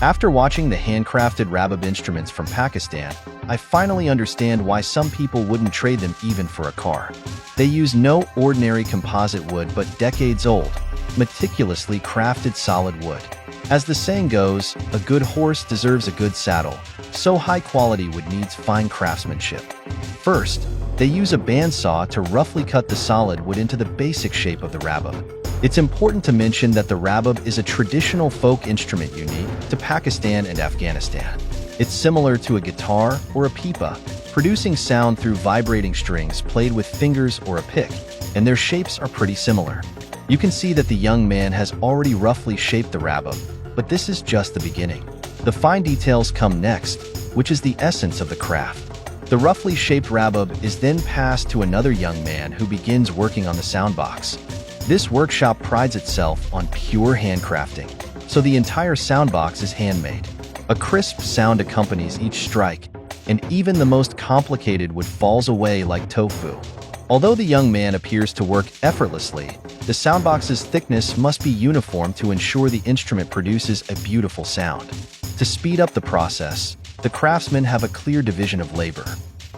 After watching the handcrafted Rabab instruments from Pakistan, I finally understand why some people wouldn't trade them even for a car. They use no ordinary composite wood but decades-old, meticulously crafted solid wood. As the saying goes, a good horse deserves a good saddle, so high quality wood needs fine craftsmanship. First, they use a bandsaw to roughly cut the solid wood into the basic shape of the Rabab. It's important to mention that the Rabab is a traditional folk instrument unique to Pakistan and Afghanistan. It's similar to a guitar or a pipa, producing sound through vibrating strings played with fingers or a pick, and their shapes are pretty similar. You can see that the young man has already roughly shaped the Rabab, but this is just the beginning. The fine details come next, which is the essence of the craft. The roughly shaped Rabab is then passed to another young man who begins working on the soundbox. This workshop prides itself on pure handcrafting, so the entire soundbox is handmade. A crisp sound accompanies each strike, and even the most complicated wood falls away like tofu. Although the young man appears to work effortlessly, the soundbox's thickness must be uniform to ensure the instrument produces a beautiful sound. To speed up the process, the craftsmen have a clear division of labor.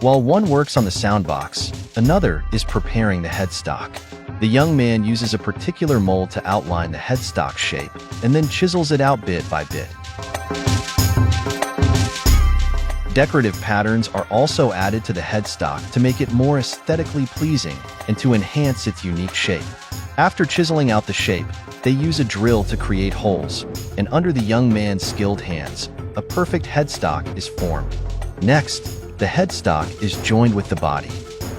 While one works on the soundbox, another is preparing the headstock. The young man uses a particular mold to outline the headstock shape and then chisels it out bit by bit. Decorative patterns are also added to the headstock to make it more aesthetically pleasing and to enhance its unique shape. After chiseling out the shape, they use a drill to create holes, and under the young man's skilled hands, a perfect headstock is formed. Next, the headstock is joined with the body.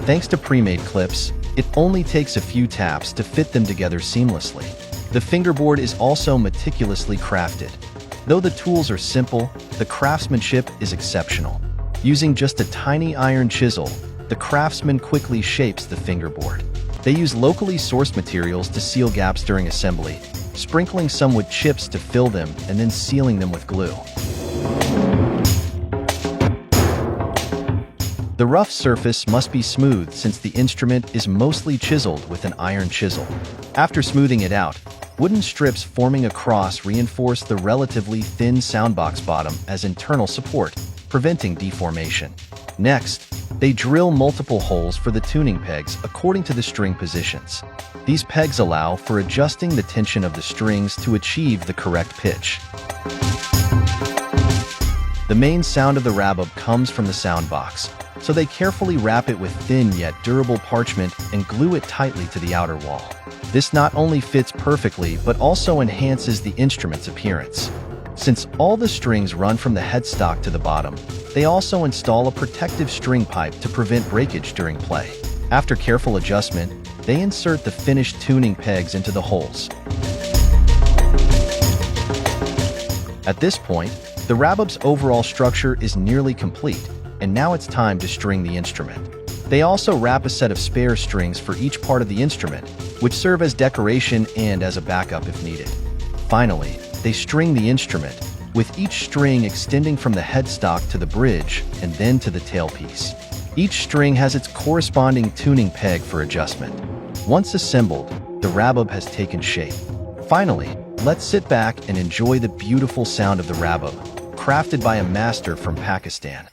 Thanks to pre-made clips, it only takes a few taps to fit them together seamlessly. The fingerboard is also meticulously crafted. Though the tools are simple, the craftsmanship is exceptional. Using just a tiny iron chisel, the craftsman quickly shapes the fingerboard. They use locally sourced materials to seal gaps during assembly, sprinkling some with chips to fill them and then sealing them with glue. The rough surface must be smooth since the instrument is mostly chiseled with an iron chisel. After smoothing it out, wooden strips forming a cross reinforce the relatively thin soundbox bottom as internal support, preventing deformation. Next, they drill multiple holes for the tuning pegs according to the string positions. These pegs allow for adjusting the tension of the strings to achieve the correct pitch. The main sound of the Rabab comes from the soundbox, so they carefully wrap it with thin yet durable parchment and glue it tightly to the outer wall. This not only fits perfectly but also enhances the instrument's appearance. Since all the strings run from the headstock to the bottom, they also install a protective string pipe to prevent breakage during play. After careful adjustment, they insert the finished tuning pegs into the holes. At this point, the Rabab's overall structure is nearly complete, and now it's time to string the instrument. They also wrap a set of spare strings for each part of the instrument, which serve as decoration and as a backup if needed. Finally, they string the instrument, with each string extending from the headstock to the bridge and then to the tailpiece. Each string has its corresponding tuning peg for adjustment. Once assembled, the Rabab has taken shape. Finally, let's sit back and enjoy the beautiful sound of the Rabab, crafted by a master from Pakistan.